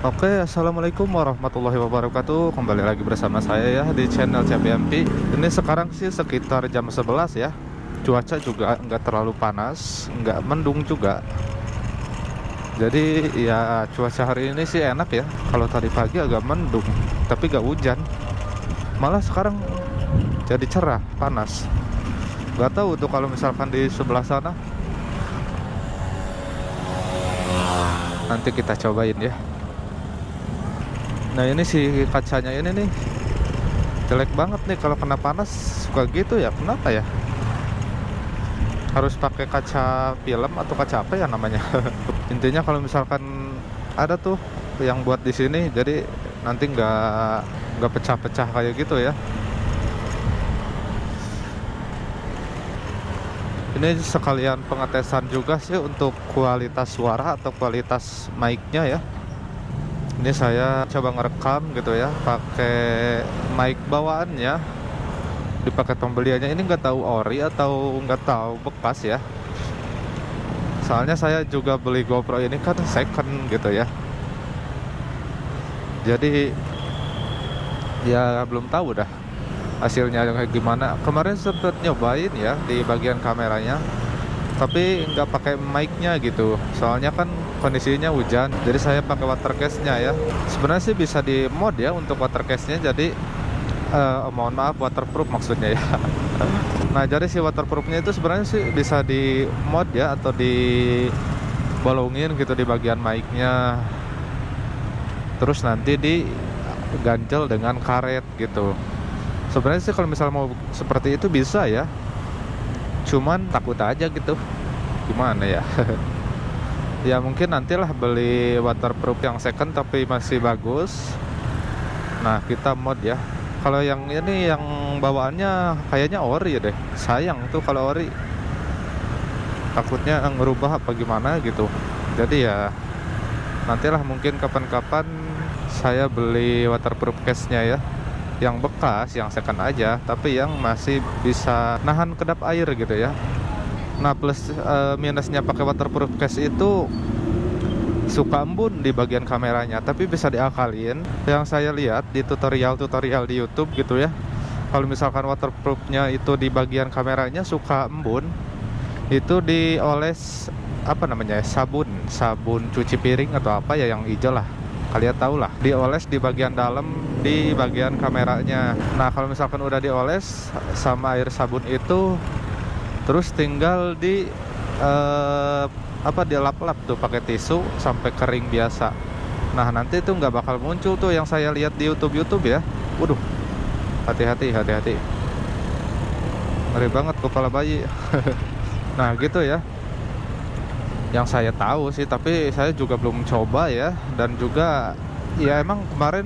Oke, assalamualaikum warahmatullahi wabarakatuh. Kembali lagi bersama saya ya di channel CPMP. Ini sekarang sih sekitar jam 11 ya. Cuaca juga nggak terlalu panas, nggak mendung juga. Jadi ya cuaca hari ini sih enak ya. Kalau tadi pagi agak mendung, tapi nggak hujan. Malah sekarang jadi cerah, panas. Nggak tahu tuh kalau misalkan di sebelah sana. Nanti kita cobain ya. Nah ini si kacanya ini nih jelek banget nih kalau kena panas, suka gitu ya, kenapa ya? Harus pakai kaca film atau kaca apa ya namanya? Intinya kalau misalkan ada tuh yang buat di sini, jadi nanti nggak pecah-pecah kayak gitu ya. Ini sekalian pengetesan juga sih untuk kualitas suara atau kualitas mic-nya ya. Ini saya coba ngerekam gitu ya, pakai mic bawaannya. Di paket pembeliannya ini nggak tahu ori atau nggak tahu bekas ya. Soalnya saya juga beli GoPro ini kan second gitu ya. Jadi ya belum tahu dah hasilnya kayak gimana. Kemarin sempet nyobain ya di bagian kameranya, tapi nggak pakai mic-nya gitu. Soalnya kan kondisinya hujan, jadi saya pakai water case-nya ya. Sebenarnya sih bisa di mod ya untuk water case-nya, jadi mohon maaf, waterproof maksudnya ya. Nah jadi si waterproof-nya itu sebenarnya sih bisa di mod ya, atau dibolongin gitu di bagian mic-nya, terus nanti diganjel dengan karet gitu. Sebenarnya sih kalau misalnya mau seperti itu bisa ya, cuman takut aja gitu, gimana ya. Ya mungkin nantilah beli waterproof yang second tapi masih bagus. Nah kita mod ya. Kalau yang ini yang bawaannya kayaknya ori ya deh. Sayang tuh kalau ori, takutnya ngerubah apa gimana gitu. Jadi ya nantilah mungkin kapan-kapan saya beli waterproof case-nya ya, yang bekas, yang second aja, tapi yang masih bisa nahan kedap air gitu ya. Nah plus minusnya pakai waterproof case itu suka embun di bagian kameranya, tapi bisa diakalin. Yang saya lihat di tutorial di YouTube gitu ya, kalau misalkan waterproofnya itu di bagian kameranya suka embun, itu dioles apa namanya ya, sabun cuci piring atau apa ya yang hijau lah, kalian tahu lah, dioles di bagian dalam di bagian kameranya. Nah kalau misalkan udah dioles sama air sabun itu, terus tinggal dilap-lap tuh pakai tisu sampai kering biasa. Nah nanti itu nggak bakal muncul tuh yang saya lihat di YouTube ya. Waduh, hati-hati, ngeri banget kepala bayi. Nah gitu ya, yang saya tahu sih, tapi saya juga belum coba ya. Dan juga ya emang kemarin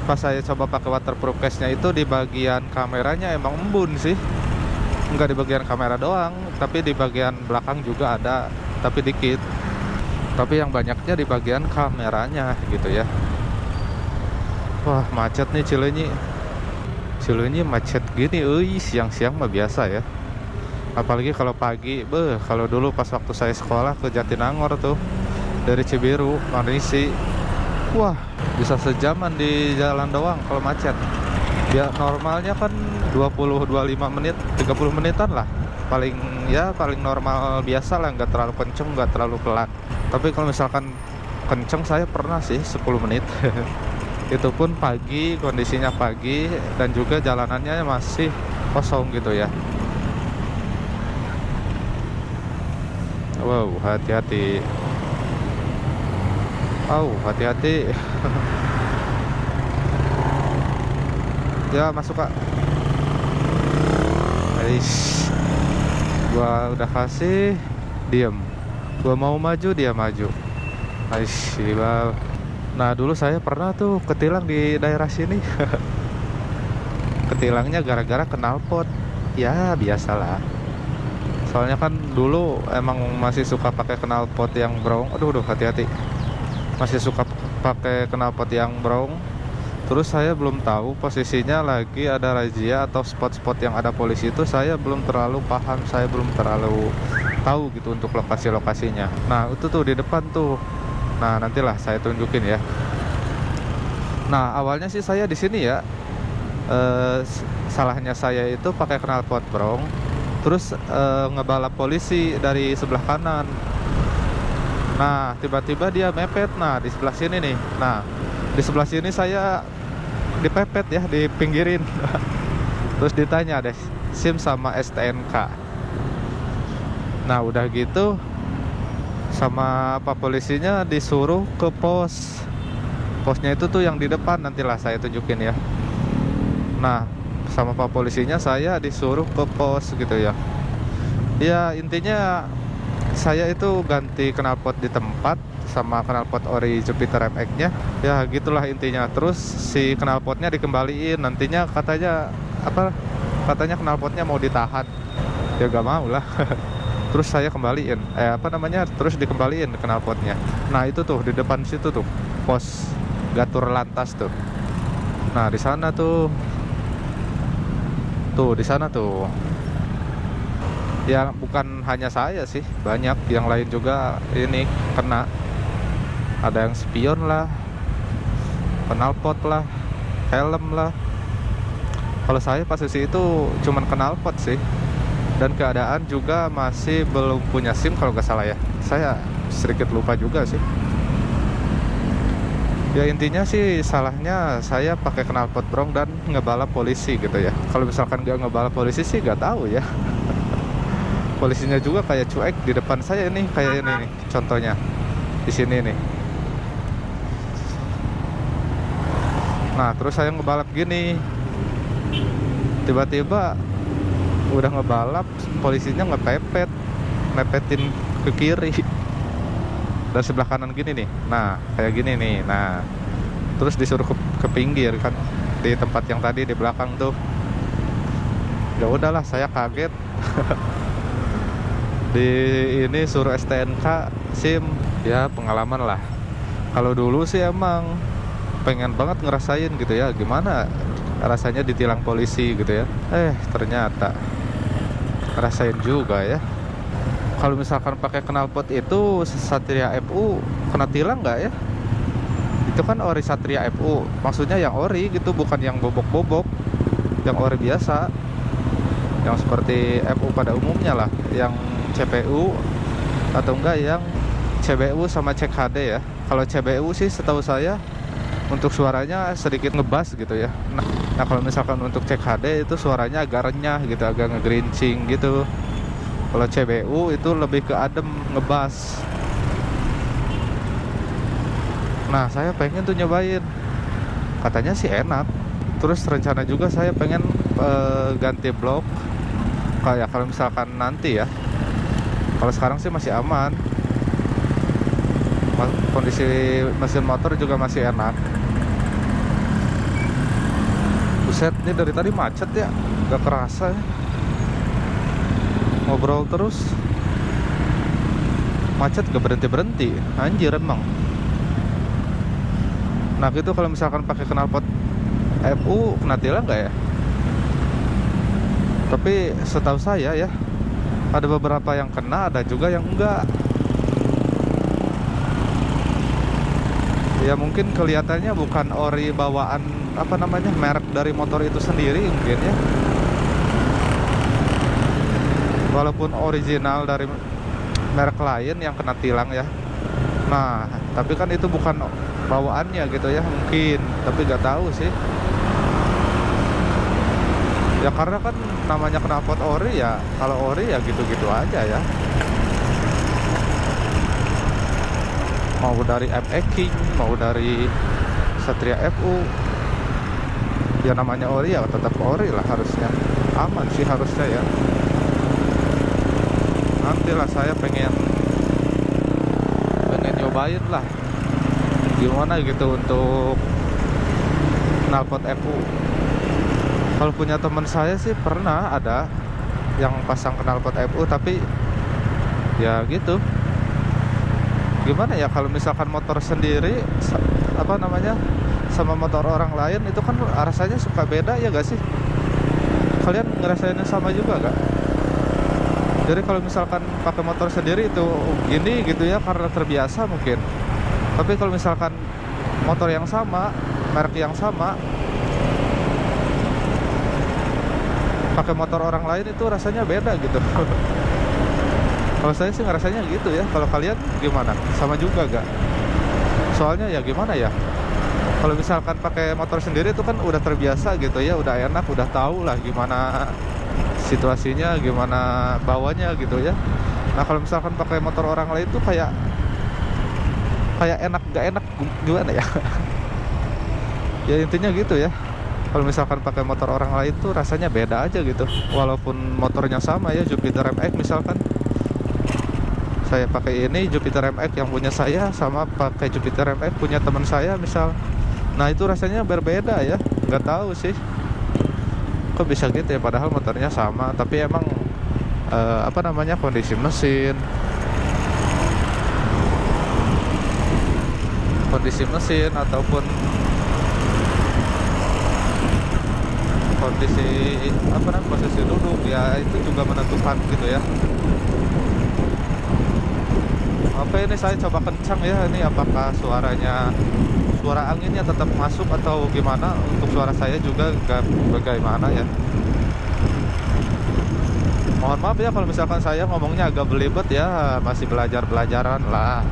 pas saya coba pakai waterproof case-nya itu di bagian kameranya emang embun sih. Enggak di bagian kamera doang, tapi di bagian belakang juga ada, tapi dikit. Tapi yang banyaknya di bagian kameranya gitu ya. Wah macet nih Cileunyi macet gini, siang-siang mah biasa ya. Apalagi kalau pagi, kalau dulu pas waktu saya sekolah ke Jatinangor tuh, dari Cibiru, Manisi, wah bisa sejaman di jalan doang kalau macet. Ya normalnya kan 20-25 menit, 30 menitan lah paling normal biasa lah, nggak terlalu kenceng, nggak terlalu pelan. Tapi kalau misalkan kenceng saya pernah sih 10 menit. Itu pun pagi, kondisinya pagi, dan juga jalanannya masih kosong gitu ya. Wow, hati-hati. Hati-hati. Ya masuk kak. Gua udah kasih, diem. Gua mau maju, dia maju. Nah dulu saya pernah tuh ketilang di daerah sini. Ketilangnya gara-gara knalpot. Ya biasalah. Soalnya kan dulu emang masih suka pakai knalpot yang brong. Aduh hati-hati. Masih suka pakai knalpot yang brong. Terus saya belum tahu posisinya lagi ada razia atau spot-spot yang ada polisi itu, saya belum terlalu paham, saya belum terlalu tahu gitu untuk lokasi-lokasinya. Nah itu tuh di depan tuh. Nah nantilah saya tunjukin ya. Nah, awalnya sih saya di sini ya, salahnya saya itu pakai knalpot brong, terus ngebalap polisi dari sebelah kanan. Nah, tiba-tiba dia mepet. Nah, di sebelah sini nih. Nah, di sebelah sini saya dipepet ya, dipinggirin. Terus ditanya deh, SIM sama STNK. Nah, udah gitu sama Pak polisinya disuruh ke pos. Posnya itu tuh yang di depan, nantilah saya tunjukin ya. Nah, sama Pak polisinya saya disuruh ke pos gitu ya. Ya, intinya saya itu ganti knalpot di tempat sama knalpot ori Jupiter MX-nya. Ya, gitulah intinya. Terus si knalpotnya dikembaliin. Nantinya katanya apa? Katanya knalpotnya mau ditahan. Ya gak mau lah. Terus saya kembaliin. Terus dikembaliin knalpotnya. Nah, itu tuh di depan situ tuh pos Gatur Lantas tuh. Nah, di sana tuh. Tuh, di sana tuh. Ya bukan hanya saya sih, banyak yang lain juga ini kena. Ada yang spion lah, knalpot lah, helm lah. Kalau saya pas itu cuman knalpot sih. Dan keadaan juga masih belum punya SIM kalau nggak salah ya. Saya sedikit lupa juga sih. Ya intinya sih salahnya saya pakai knalpot brong dan ngebalap polisi gitu ya. Kalau misalkan nggak ngebalap polisi sih nggak tahu ya. Polisinya juga kayak cuek di depan saya nih, kayak ini nih contohnya di sini nih. Nah, terus saya ngebalap gini, tiba-tiba udah ngebalap, polisinya mepetin ke kiri dan sebelah kanan gini nih. Nah, kayak gini nih. Nah, terus disuruh ke pinggir kan, di tempat yang tadi di belakang tuh. Ya udahlah, saya kaget. Di ini suruh STNK, SIM, ya pengalaman lah. Kalau dulu sih emang pengen banget ngerasain gitu ya, gimana rasanya ditilang polisi gitu ya. Ternyata ngerasain juga ya. Kalau misalkan pakai knalpot itu Satria FU kena tilang nggak ya? Itu kan ori Satria FU, maksudnya yang ori gitu, bukan yang bobok-bobok, yang ori biasa, yang seperti FU pada umumnya lah, yang CPU atau enggak yang CBU sama cek HD ya. Kalau CBU sih setahu saya untuk suaranya sedikit ngebass gitu ya. Nah kalau misalkan untuk cek HD itu suaranya agak renyah gitu, agak ngegerincing gitu. Kalau CBU itu lebih ke adem, ngebass. Nah saya pengen tuh nyobain, katanya sih enak. Terus rencana juga saya pengen ganti blok kayak kalau misalkan nanti ya. Kalau sekarang sih masih aman, kondisi mesin motor juga masih enak. Buset, ini dari tadi macet ya, gak kerasa ya. Ngobrol terus, macet gak berhenti-berhenti, anjir emang. Nah gitu kalau misalkan pakai knalpot FU kena tilang gak ya? Tapi setahu saya ya, ada beberapa yang kena, ada juga yang enggak. Ya mungkin kelihatannya bukan ori bawaan merek dari motor itu sendiri mungkin ya. Walaupun original dari merek lain yang kena tilang ya. Nah, tapi kan itu bukan bawaannya gitu ya mungkin, tapi nggak tahu sih. Ya karena kan namanya knalpot ori ya, kalau ori ya gitu-gitu aja ya. Mau dari MX King, mau dari Satria FU, ya namanya ori ya tetap ori lah harusnya. Aman sih harusnya ya. Nantilah saya pengen nyobain lah gimana gitu untuk knalpot FU. Kalau punya teman saya sih pernah ada yang pasang knalpot FU, tapi ya gitu. Gimana ya kalau misalkan motor sendiri sama motor orang lain itu kan rasanya suka beda ya gak sih? Kalian ngerasainnya sama juga gak? Jadi kalau misalkan pakai motor sendiri itu gini gitu ya karena terbiasa mungkin. Tapi kalau misalkan motor yang sama merek yang sama, pakai motor orang lain itu rasanya beda gitu. Kalau saya sih ngerasanya gitu ya. Kalau kalian gimana? Sama juga gak? Soalnya ya gimana ya, kalau misalkan pakai motor sendiri itu kan udah terbiasa gitu ya, udah enak, udah tahu lah gimana situasinya, gimana bawanya gitu ya. Nah kalau misalkan pakai motor orang lain tuh kayak enak gak enak gimana ya. Ya intinya gitu ya. Kalau misalkan pakai motor orang lain tuh rasanya beda aja gitu. Walaupun motornya sama ya, Jupiter MX misalkan. Saya pakai ini Jupiter MX yang punya saya, sama pakai Jupiter MX punya teman saya misal. Nah itu rasanya berbeda ya. Nggak tahu sih kok bisa gitu ya, padahal motornya sama. Tapi emang apa namanya, kondisi mesin ataupun kondisi apa namanya, posisi duduk ya, itu juga menentukan gitu ya. Oke, ini saya coba kencang ya. Ini apakah suara anginnya tetap masuk atau gimana? Untuk suara saya juga bagaimana ya. Mohon maaf ya kalau misalkan saya ngomongnya agak belibet ya, masih belajaran lah.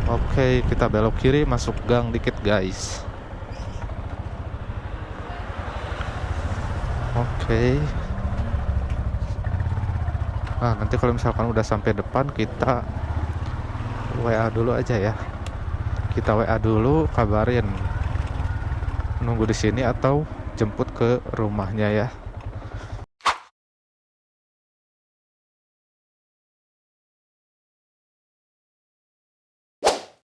Oke, kita belok kiri masuk gang dikit guys. Oke. Nah, nanti kalau misalkan udah sampai depan kita WA dulu aja ya. Kita WA dulu, kabarin nunggu di sini atau jemput ke rumahnya ya.